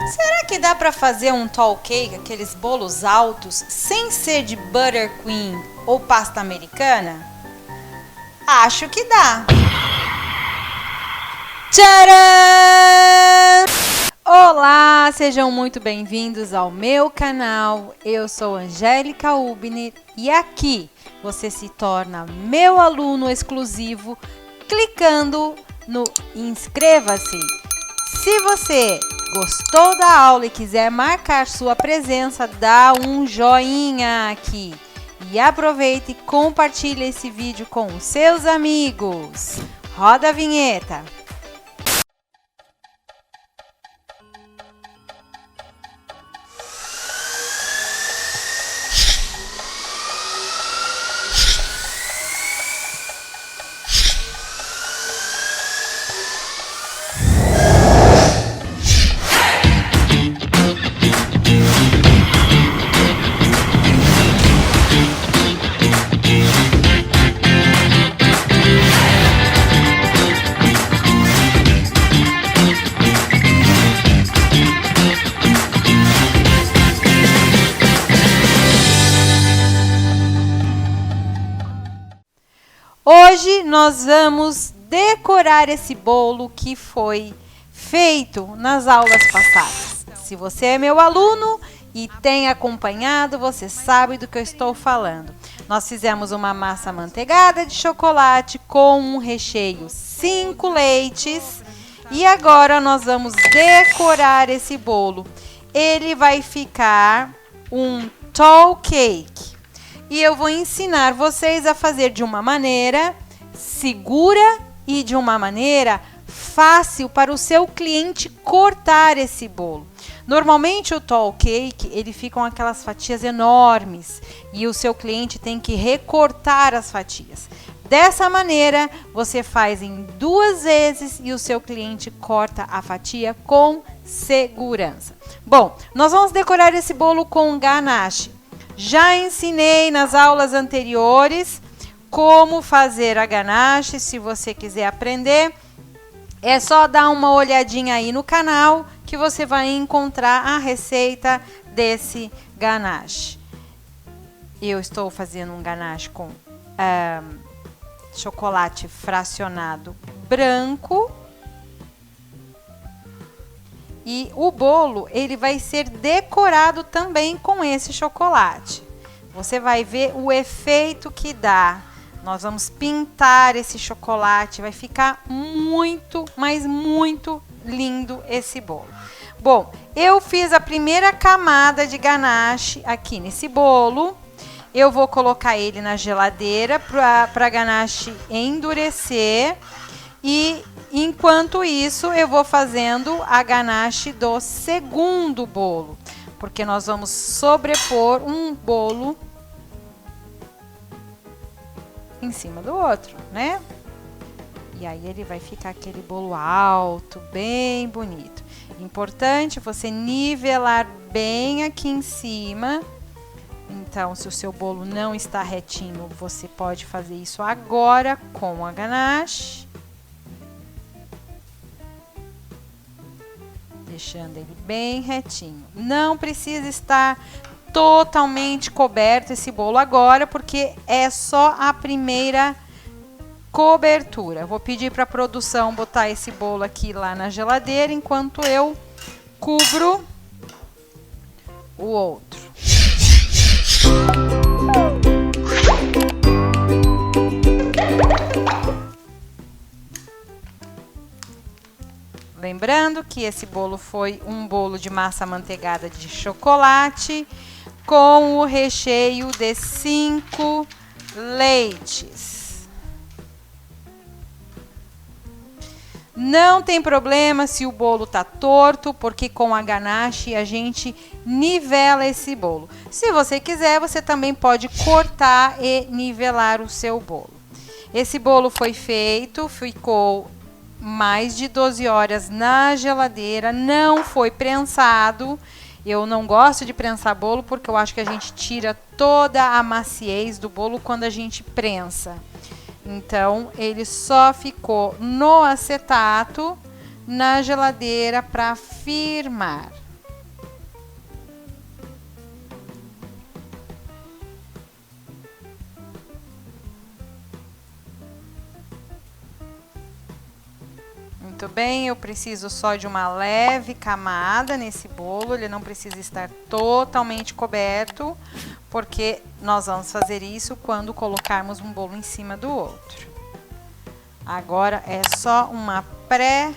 Será que dá para fazer um tall cake, aqueles bolos altos, sem ser de buttercream ou pasta americana? Acho que dá. Tcharam! Olá, sejam muito bem-vindos ao meu canal. Eu sou Angélica Ubner e aqui você se torna meu aluno exclusivo clicando no inscreva-se. Se você gostou da aula e quiser marcar sua presença, dá um joinha aqui. E aproveita e compartilha esse vídeo com os seus amigos. Roda a vinheta. Hoje nós vamos decorar esse bolo que foi feito nas aulas passadas. Se você é meu aluno e tem acompanhado, você sabe do que eu estou falando. Nós fizemos uma massa amanteigada de chocolate com um recheio 5 leites e agora nós vamos decorar esse bolo. Ele vai ficar um tall cake. E eu vou ensinar vocês a fazer de uma maneira segura e de uma maneira fácil para o seu cliente cortar esse bolo. Normalmente o tall cake, ele fica com aquelas fatias enormes e o seu cliente tem que recortar as fatias. Dessa maneira, você faz em 2 vezes e o seu cliente corta a fatia com segurança. Bom, nós vamos decorar esse bolo com ganache. Já ensinei nas aulas anteriores como fazer a ganache. Se você quiser aprender, é só dar uma olhadinha aí no canal que você vai encontrar a receita desse ganache. Eu estou fazendo um ganache com chocolate fracionado branco. E o bolo, ele vai ser decorado também com esse chocolate. Você vai ver o efeito que dá. Nós vamos pintar esse chocolate, vai ficar muito, mas muito lindo esse bolo. Bom, eu fiz a primeira camada de ganache aqui nesse bolo. Eu vou colocar ele na geladeira para a ganache endurecer. E enquanto isso, eu vou fazendo a ganache do segundo bolo, porque nós vamos sobrepor um bolo em cima do outro, né? E aí ele vai ficar aquele bolo alto, bem bonito. Importante você nivelar bem aqui em cima. Então, se o seu bolo não está retinho, você pode fazer isso agora com a ganache. Deixando ele bem retinho. Não precisa estar totalmente coberto esse bolo agora, porque é só a primeira cobertura. Vou pedir para a produção botar esse bolo aqui lá na geladeira, enquanto eu cubro o outro. Lembrando que esse bolo foi um bolo de massa amanteigada de chocolate com o recheio de 5 leites. Não tem problema se o bolo tá torto, porque com a ganache a gente nivela esse bolo. Se você quiser, você também pode cortar e nivelar o seu bolo. Esse bolo foi feito, ficou mais de 12 horas na geladeira, não foi prensado. Eu não gosto de prensar bolo porque eu acho que a gente tira toda a maciez do bolo quando a gente prensa. Então, ele só ficou no acetato na geladeira para firmar. bem, eu preciso só de uma leve camada nesse bolo, ele não precisa estar totalmente coberto, porque nós vamos fazer isso quando colocarmos um bolo em cima do outro. Agora é só uma pré-camada.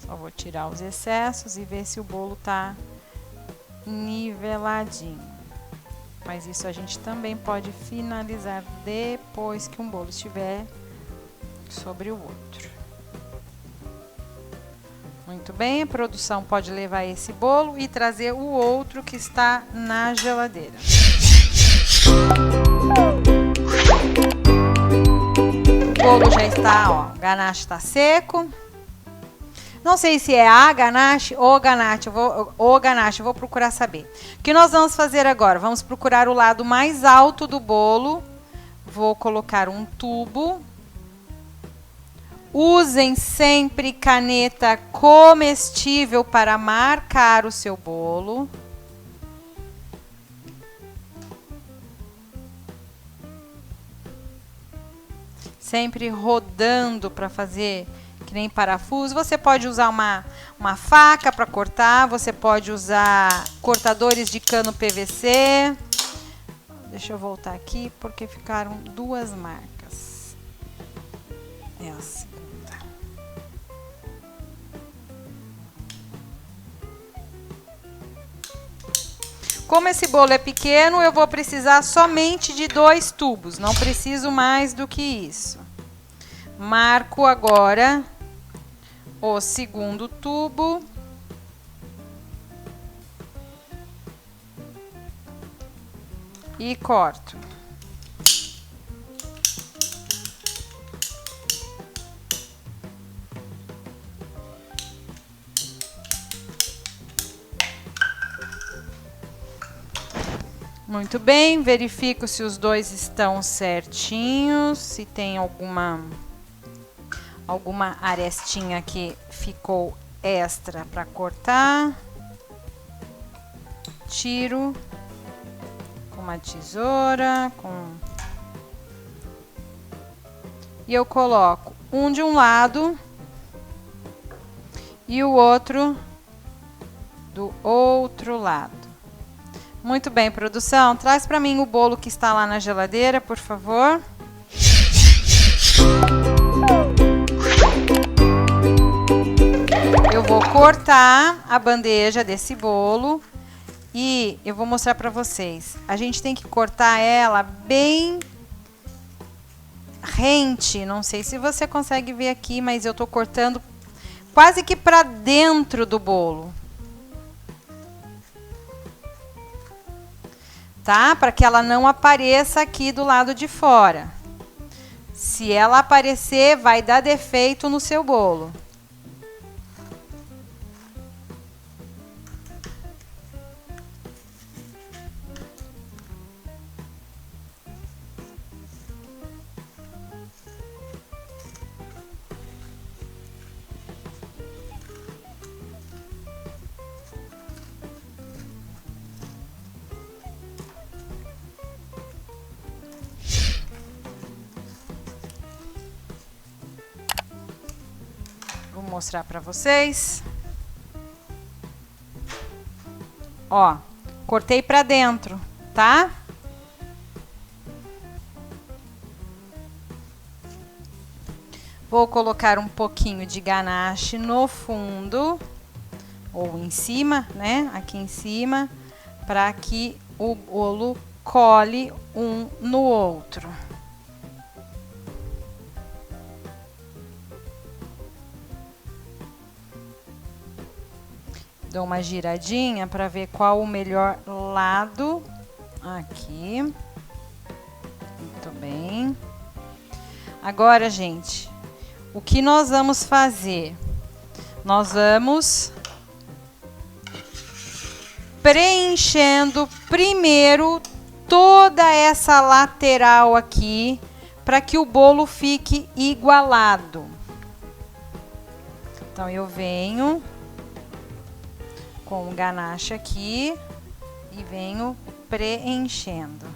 Só vou tirar os excessos e ver se o bolo tá niveladinho. Mas isso a gente também pode finalizar depois que um bolo estiver sobre o outro. Muito bem, a produção pode levar esse bolo e trazer o outro que está na geladeira. O bolo já está, ó, o ganache está seco. Não sei se é a ganache ou ganache, eu vou procurar saber. O que nós vamos fazer agora? Vamos procurar o lado mais alto do bolo. Vou colocar um tubo. Usem sempre caneta comestível para marcar o seu bolo. Sempre rodando para fazer que nem parafuso. Você pode usar uma faca para cortar, você pode usar cortadores de cano PVC. Deixa eu voltar aqui porque ficaram duas marcas. É a segunda. Como esse bolo é pequeno, eu vou precisar somente de 2 tubos, não preciso mais do que isso. Marco agora o segundo tubo. E corto. Muito bem, verifico se os dois estão certinhos, se tem alguma arestinha que ficou extra para cortar. Tiro com uma tesoura, e eu coloco um de um lado e o outro do outro lado. Muito bem, produção, traz para mim o bolo que está lá na geladeira, por favor. Eu vou cortar a bandeja desse bolo e eu vou mostrar para vocês. A gente tem que cortar ela bem rente. Não sei se você consegue ver aqui, mas eu tô cortando quase que para dentro do bolo. Tá? Para que ela não apareça aqui do lado de fora. Se ela aparecer, vai dar defeito no seu bolo. Vou mostrar para vocês. Ó, cortei para dentro, tá? Vou colocar um pouquinho de ganache no fundo, ou em cima, né? Aqui em cima, para que o bolo cole um no outro. Dou uma giradinha para ver qual o melhor lado. Aqui. Muito bem. Agora, gente, o que nós vamos fazer? Nós vamos preenchendo primeiro toda essa lateral aqui, para que o bolo fique igualado. Então, eu venho com o ganache aqui e venho preenchendo.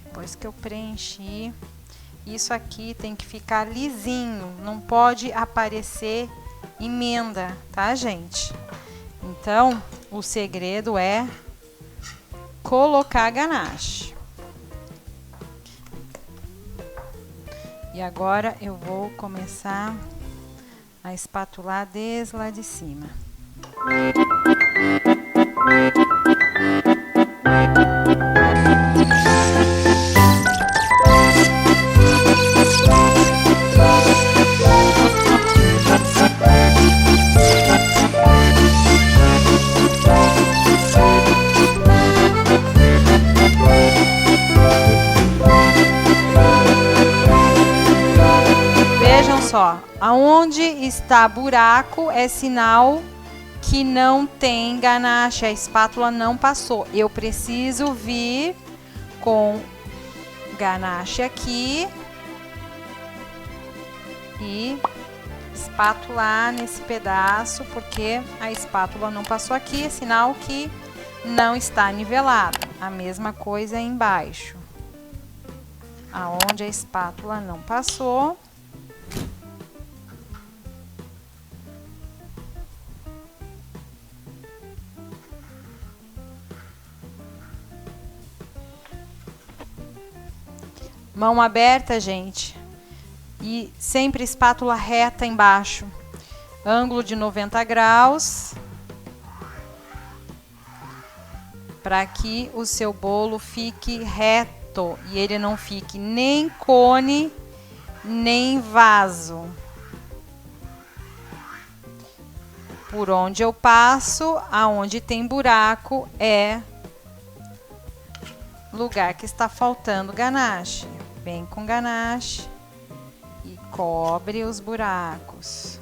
Depois que eu preenchi, isso aqui tem que ficar lisinho, não pode aparecer emenda, tá, gente? Então, o segredo é colocar ganache. E agora eu vou começar a espatular desde lá de cima. Só, aonde está buraco é sinal que não tem ganache, a espátula não passou. Eu preciso vir com ganache aqui e espatular nesse pedaço, porque a espátula não passou aqui, é sinal que não está nivelado. A mesma coisa embaixo, aonde a espátula não passou. Mão aberta, gente, e sempre espátula reta embaixo, ângulo de 90 graus, para que o seu bolo fique reto e ele não fique nem cone, nem vaso. Por onde eu passo, aonde tem buraco, é lugar que está faltando ganache. Vem com ganache e cobre os buracos.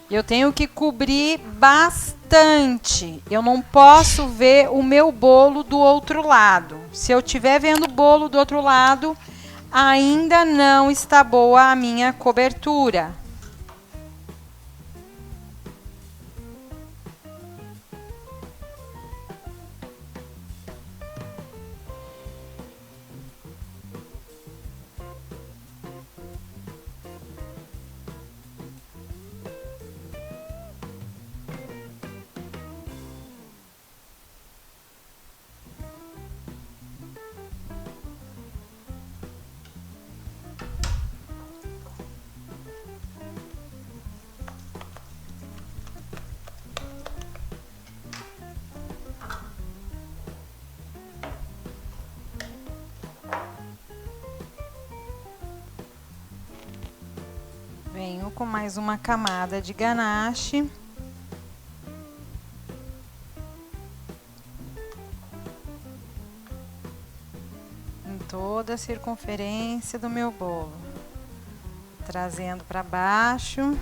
Eu tenho que cobrir bastante. Eu não posso ver o meu bolo do outro lado. Se eu estiver vendo o bolo do outro lado, ainda não está boa a minha cobertura. Venho com mais uma camada de ganache. Em toda a circunferência do meu bolo. Trazendo para baixo.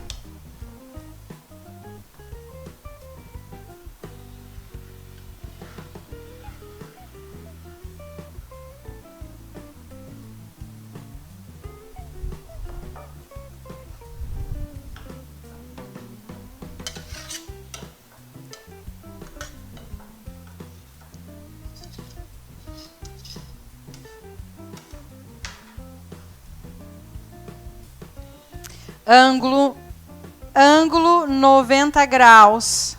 Ângulo 90 graus.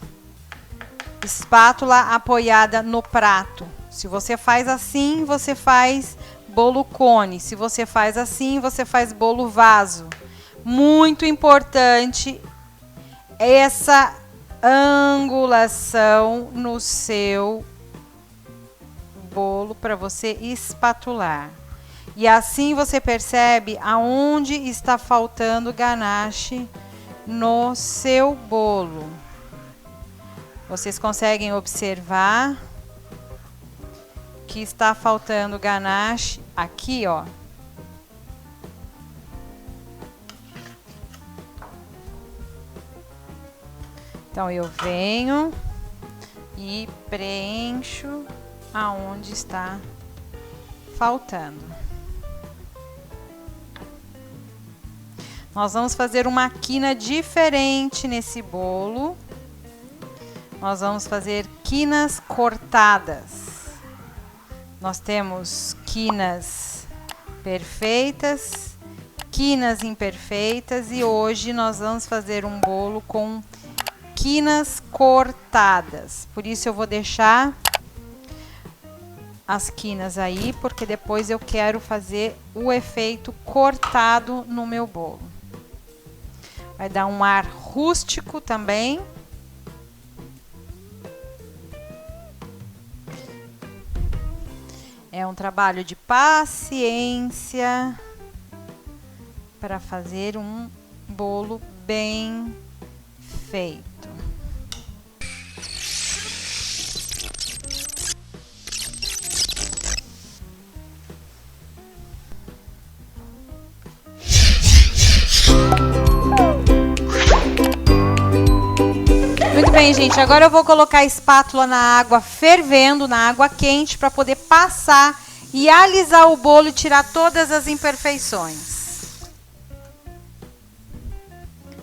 Espátula apoiada no prato. Se você faz assim, você faz bolo cone. Se você faz assim, você faz bolo vaso. Muito importante angulação no seu bolo para você espatular. E assim você percebe aonde está faltando ganache no seu bolo. Vocês conseguem observar que está faltando ganache aqui, ó. Então eu venho e preencho aonde está faltando. Nós vamos fazer uma quina diferente nesse bolo. Nós vamos fazer quinas cortadas. Nós temos quinas perfeitas, quinas imperfeitas e hoje nós vamos fazer um bolo com quinas cortadas. Por isso eu vou deixar as quinas aí, porque depois eu quero fazer o efeito cortado no meu bolo. Vai dar um ar rústico também. É um trabalho de paciência para fazer um bolo bem feito. Muito bem, gente. Agora eu vou colocar a espátula na água fervendo, na água quente, para poder passar e alisar o bolo e tirar todas as imperfeições.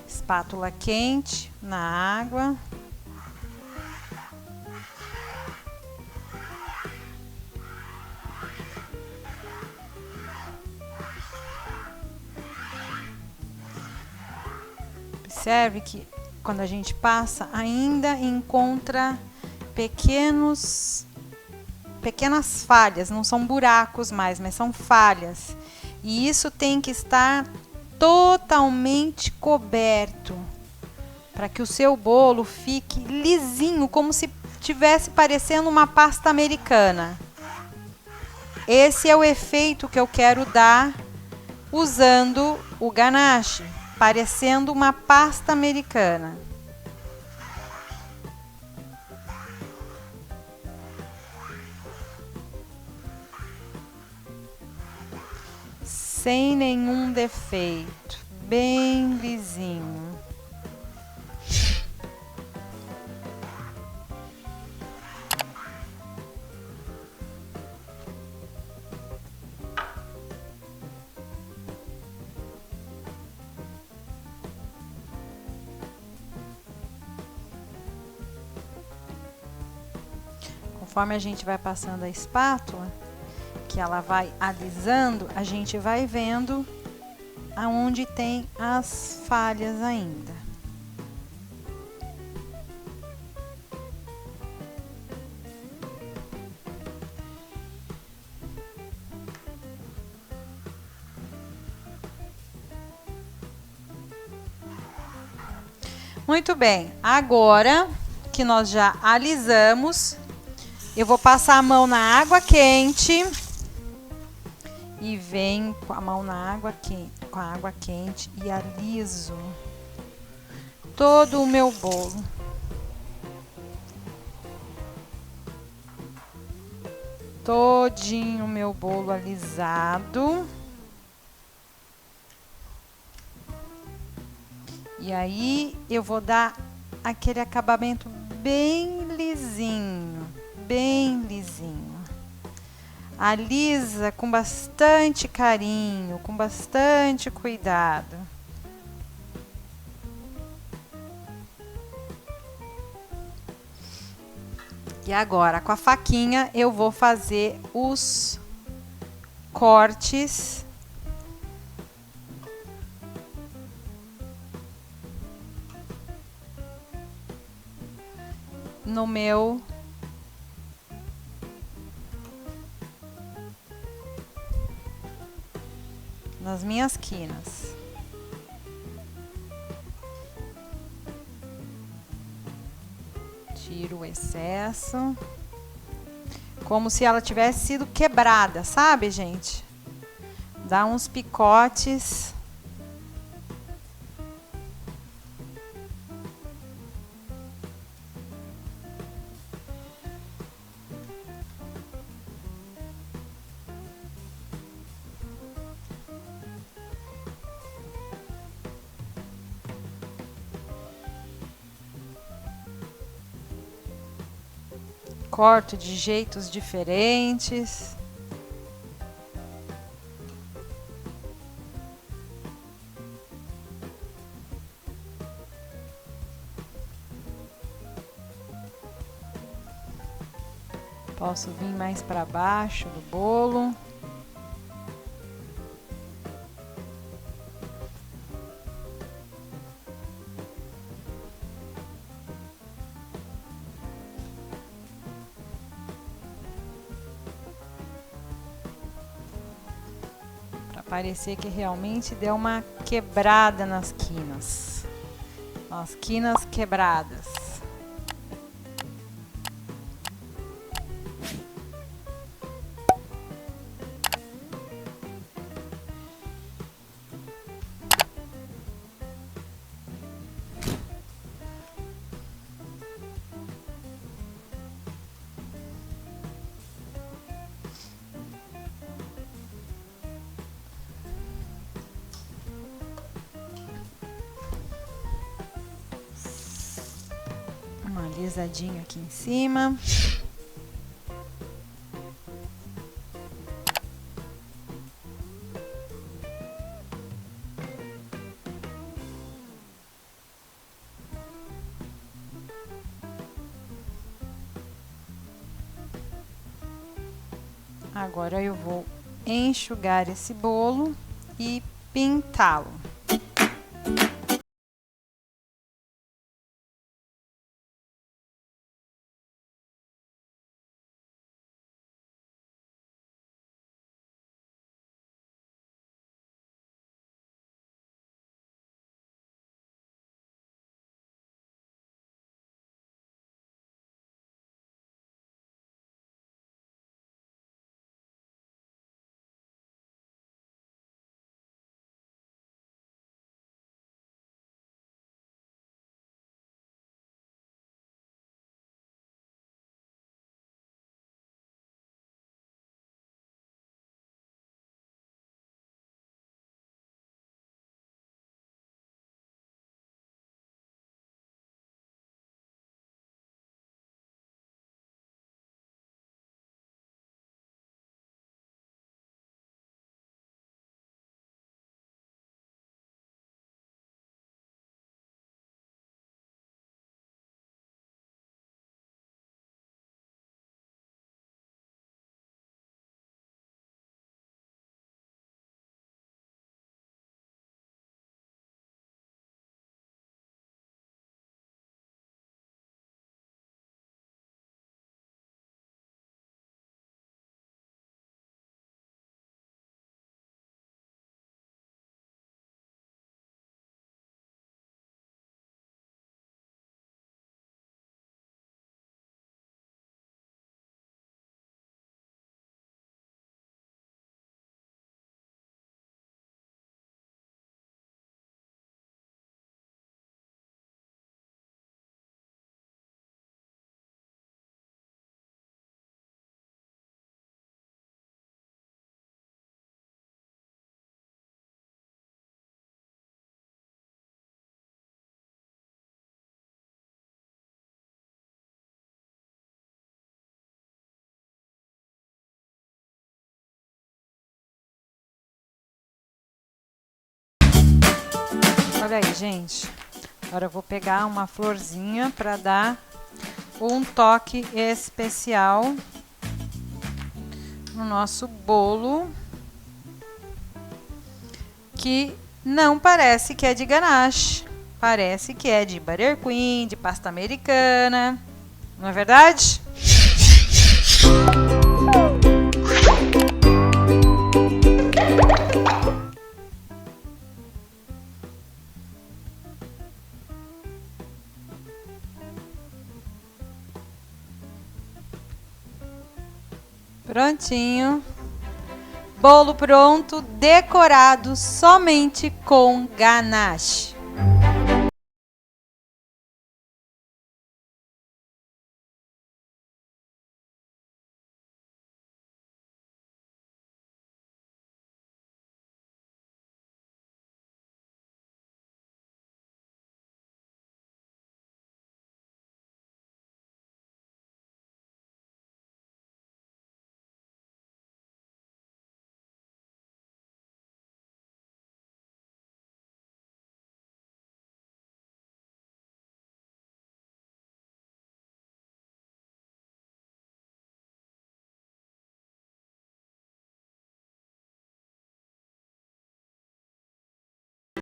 Espátula quente na água. Observe que quando a gente passa, ainda encontra pequenas falhas, não são buracos mais, mas são falhas. E isso tem que estar totalmente coberto, para que o seu bolo fique lisinho, como se tivesse parecendo uma pasta americana. Esse é o efeito que eu quero dar usando o ganache, parecendo uma pasta americana. Sem nenhum defeito, bem lisinho. Conforme a gente vai passando a espátula, que ela vai alisando, a gente vai vendo aonde tem as falhas ainda. Muito bem, agora que nós já alisamos, eu vou passar a mão na água quente e venho com a mão na água quente, com a água quente e aliso todo o meu bolo. Todinho o meu bolo alisado. E aí eu vou dar aquele acabamento bem lisinho, bem lisinho. Alisa com bastante carinho, com bastante cuidado. E agora, com a faquinha, eu vou fazer os cortes no meu nas minhas quinas. Tiro o excesso. Como se ela tivesse sido quebrada, sabe, gente? Dá uns picotes. Corto de jeitos diferentes. Posso vir mais para baixo do bolo. Parecer que realmente deu uma quebrada nas quinas. As quinas quebradas. Uma alisadinha aqui em cima. Agora eu vou enxugar esse bolo e pintá-lo. Olha aí, gente. Agora eu vou pegar uma florzinha para dar um toque especial no nosso bolo, que não parece que é de ganache, parece que é de buttercream, de pasta americana, não é verdade? Prontinho. Bolo pronto, decorado somente com ganache.